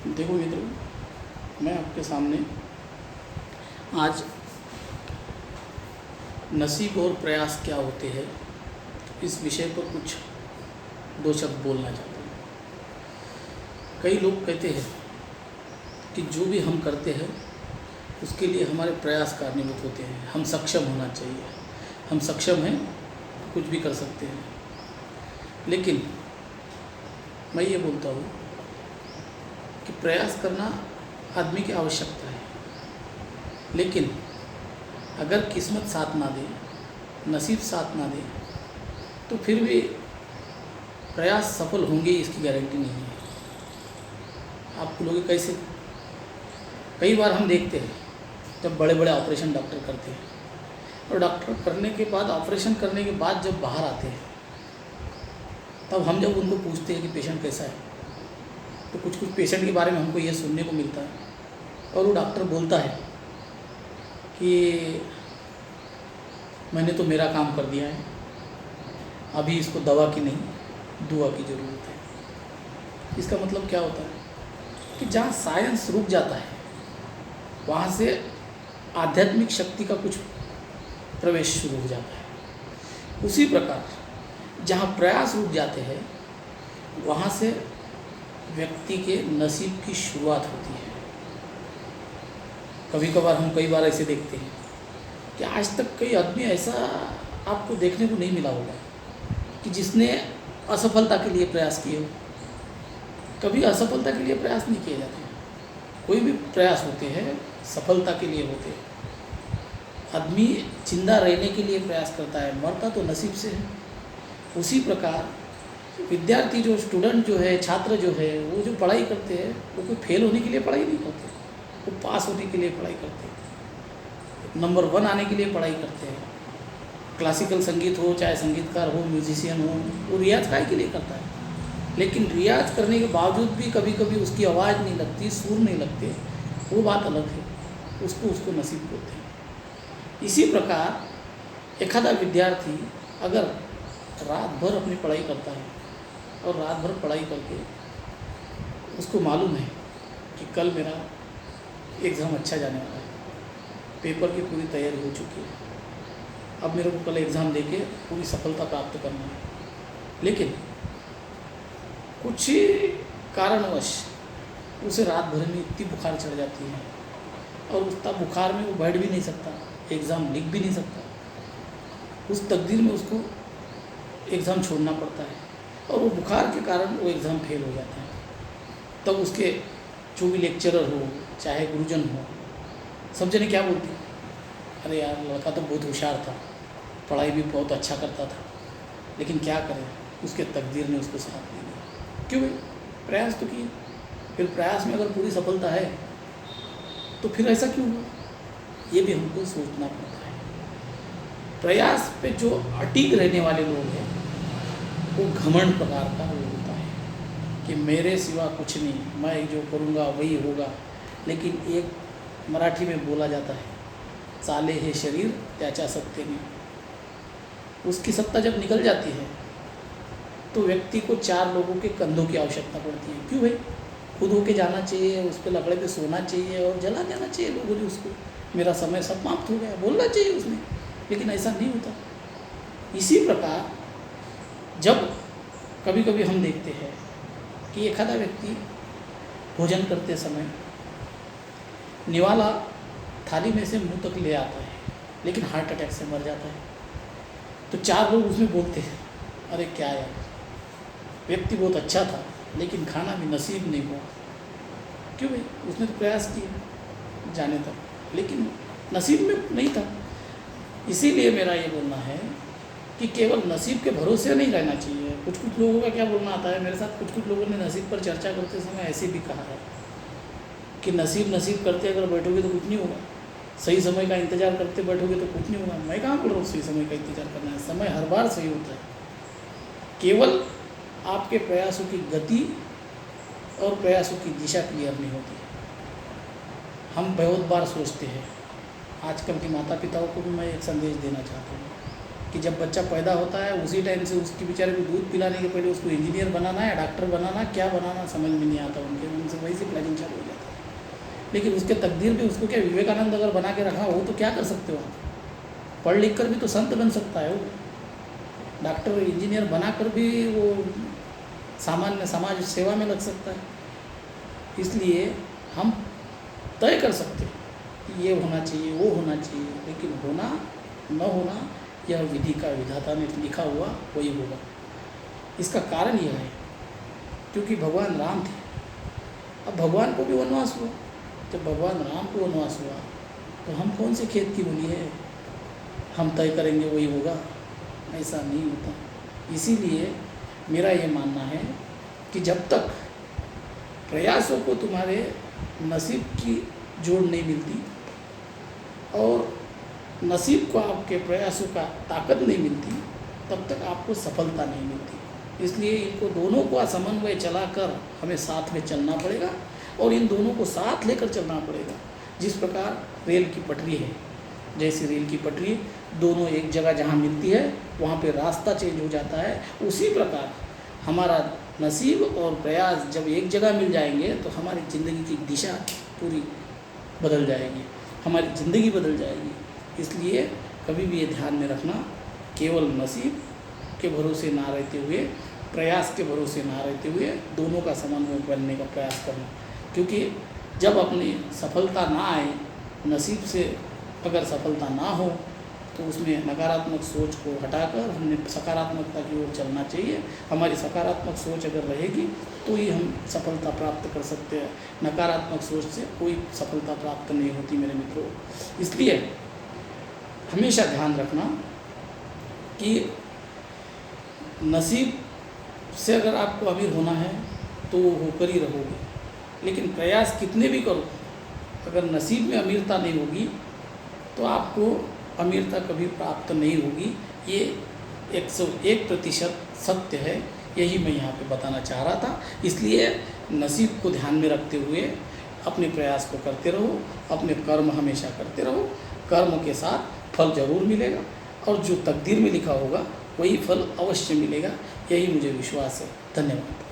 देखो मित्रों, मैं आपके सामने आज नसीब और प्रयास क्या होते हैं इस विषय पर कुछ दो शब्द बोलना चाहता हूँ। कई लोग कहते हैं कि जो भी हम करते हैं उसके लिए हमारे प्रयास कारणीभूत होते हैं, हम सक्षम होना चाहिए, हम सक्षम हैं कुछ भी कर सकते हैं। लेकिन मैं ये बोलता हूँ कि प्रयास करना आदमी की आवश्यकता है, लेकिन अगर किस्मत साथ ना दे, नसीब साथ ना दे, तो फिर भी प्रयास सफल होंगे इसकी गारंटी नहीं है। आप बोलोगे कैसे? कई बार हम देखते हैं जब बड़े बड़े ऑपरेशन डॉक्टर करते हैं और डॉक्टर करने के बाद, ऑपरेशन करने के बाद जब बाहर आते हैं, तब हम जब उनको पूछते हैं कि पेशेंट कैसा है, तो कुछ कुछ पेशेंट के बारे में हमको ये सुनने को मिलता है और वो डॉक्टर बोलता है कि मैंने तो मेरा काम कर दिया है, अभी इसको दवा की नहीं दुआ की ज़रूरत है। इसका मतलब क्या होता है कि जहाँ साइंस रुक जाता है वहाँ से आध्यात्मिक शक्ति का कुछ प्रवेश शुरू हो जाता है। उसी प्रकार जहाँ प्रयास रुक जाते हैं वहाँ से व्यक्ति के नसीब की शुरुआत होती है। कभी कभार हम कई बार ऐसे देखते हैं कि आज तक कोई आदमी ऐसा आपको देखने को नहीं मिला होगा कि जिसने असफलता के लिए प्रयास किए हो। कभी असफलता के लिए प्रयास नहीं किए जाते। कोई भी प्रयास होते हैं सफलता के लिए होते हैं। आदमी जिंदा रहने के लिए प्रयास करता है, मरता तो नसीब से है। उसी प्रकार विद्यार्थी जो स्टूडेंट जो है, छात्र जो है, वो जो पढ़ाई करते हैं वो कोई फेल होने के लिए पढ़ाई नहीं करते, वो पास होने के लिए पढ़ाई करते हैं, नंबर 1 आने के लिए पढ़ाई करते हैं। क्लासिकल संगीत हो, चाहे संगीतकार हो, म्यूजिशियन हो, वो रियाज काहे के लिए करता है। लेकिन रियाज करने के बावजूद भी कभी कभी उसकी आवाज़ नहीं लगती, सुर नहीं लगते, वो बात अलग है, उसको नसीब बोलते हैं। इसी प्रकार एखादा विद्यार्थी अगर रात भर अपनी पढ़ाई करता है और रात भर पढ़ाई करके उसको मालूम है कि कल मेरा एग्ज़ाम अच्छा जाने वाला है, पेपर की पूरी तैयारी हो चुकी है, अब मेरे को कल एग्ज़ाम देके पूरी सफलता प्राप्त करना है, लेकिन कुछ कारणवश उसे रात भर में इतनी बुखार चढ़ जाती है और उस बुखार में वो बैठ भी नहीं सकता, एग्ज़ाम लिख भी नहीं सकता। उस तकदीर में उसको एग्ज़ाम छोड़ना पड़ता है और वो बुखार के कारण वो एग्ज़ाम फेल हो जाता है। तब उसके जो भी लेक्चरर हो, चाहे गुरुजन हो, सब जने क्या बोलते हैं, अरे यार लड़का तो बहुत होशियार था, पढ़ाई भी बहुत अच्छा करता था, लेकिन क्या करें उसके तकदीर ने उसको साथ नहीं दिया। क्यों भाई? प्रयास तो किए, फिर प्रयास में अगर पूरी सफलता है तो फिर ऐसा क्यों हुआ, ये भी हमको सोचना पड़ता है। प्रयास पे जो अटिक रहने वाले लोग हैं वो घमंड प्रकार का वो होता है कि मेरे सिवा कुछ नहीं, मैं जो करूँगा वही होगा। लेकिन एक मराठी में बोला जाता है, चाले हे शरीर त्याच्या सत्तेने। उसकी सत्ता जब निकल जाती है तो व्यक्ति को 4 लोगों के कंधों की आवश्यकता पड़ती है। क्यों भाई? खुद होके जाना चाहिए, उस पर लकड़े पे सोना चाहिए और जला देना चाहिए लोगों ने उसको, मेरा समय समाप्त हो गया, बोलना चाहिए उसने, लेकिन ऐसा नहीं होता। इसी प्रकार जब कभी कभी हम देखते हैं कि एखादा व्यक्ति भोजन करते समय निवाला थाली में से मुंह तक ले आता है, लेकिन हार्ट अटैक से मर जाता है, तो 4 लोग उसमें बोलते हैं, अरे क्या यार, व्यक्ति बहुत अच्छा था लेकिन खाना भी नसीब नहीं हुआ। क्यों भाई? उसने तो प्रयास किया जाने तक, लेकिन नसीब में नहीं था। इसीलिए मेरा ये बोलना है कि केवल नसीब के भरोसे नहीं रहना चाहिए। कुछ कुछ लोगों का क्या बोलना आता है, मेरे साथ कुछ लोगों ने नसीब पर चर्चा करते समय ऐसे भी कहा है कि नसीब करते अगर बैठोगे तो कुछ नहीं होगा, सही समय का इंतज़ार करते बैठोगे तो कुछ नहीं होगा। मैं कहाँ बोल रहा हूँ सही समय का इंतज़ार करना है, समय हर बार सही होता है, केवल आपके प्रयासों की गति और प्रयासों की दिशा क्लियर नहीं होती है। हम बहुत बार सोचते हैं, आजकल के माता पिताओं को भी मैं एक संदेश देना चाहता हूँ कि जब बच्चा पैदा होता है उसी टाइम से उसके बेचारे को दूध पिलाने के पहले उसको इंजीनियर बनाना है, डॉक्टर बनाना, क्या बनाना समझ में नहीं आता उनके, उनसे वही से प्लानिंग लेकिन उसके तकदीर में उसको क्या विवेकानंद अगर बना के रखा हो तो क्या कर सकते हो आप? पढ़ लिख कर भी तो संत बन सकता है वो, डॉक्टर इंजीनियर बनाकर भी वो सामान्य समाज सेवा में लग सकता है। इसलिए हम तय कर सकते हैं कि ये होना चाहिए, वो होना चाहिए, लेकिन होना न होना यह विधि का विधाता ने लिखा हुआ वही होगा। इसका कारण यह है क्योंकि भगवान राम थे। अब भगवान को भी वनवास हुआ, जब भगवान राम को वनवास हुआ तो हम कौन से खेत की बोली है हम तय करेंगे वही होगा? ऐसा नहीं होता। इसीलिए मेरा ये मानना है कि जब तक प्रयासों को तुम्हारे नसीब की जोड़ नहीं मिलती और नसीब को आपके प्रयासों का ताकत नहीं मिलती, तब तक आपको सफलता नहीं मिलती। इसलिए इनको दोनों का समन्वय चलाकर हमें साथ में चलना पड़ेगा और इन दोनों को साथ लेकर चलना पड़ेगा। जिस प्रकार रेल की पटरी है, जैसे रेल की पटरी दोनों एक जगह जहाँ मिलती है वहाँ पे रास्ता चेंज हो जाता है, उसी प्रकार हमारा नसीब और प्रयास जब एक जगह मिल जाएंगे तो हमारी ज़िंदगी की दिशा पूरी बदल जाएगी, हमारी ज़िंदगी बदल जाएगी। इसलिए कभी भी ये ध्यान में रखना, केवल नसीब के भरोसे ना रहते हुए, प्रयास के भरोसे ना रहते हुए दोनों का समन्वय बनने का प्रयास करना। क्योंकि जब अपनी सफलता ना आए, नसीब से अगर सफलता ना हो तो उसमें नकारात्मक सोच को हटाकर हमें सकारात्मकता की ओर चलना चाहिए। हमारी सकारात्मक सोच अगर रहेगी तो ही हम सफलता प्राप्त कर सकते हैं। नकारात्मक सोच से कोई सफलता प्राप्त नहीं होती मेरे मित्रों। इसलिए हमेशा ध्यान रखना कि नसीब से अगर आपको अमीर होना है तो वो होकर ही रहोगे, लेकिन प्रयास कितने भी करो अगर नसीब में अमीरता नहीं होगी तो आपको अमीरता कभी प्राप्त नहीं होगी। ये 101% सत्य है, यही मैं यहाँ पे बताना चाह रहा था। इसलिए नसीब को ध्यान में रखते हुए अपने प्रयास को करते रहो, अपने कर्म हमेशा करते रहो। कर्म के साथ फल जरूर मिलेगा और जो तकदीर में लिखा होगा वही फल अवश्य मिलेगा, यही मुझे विश्वास है। धन्यवाद।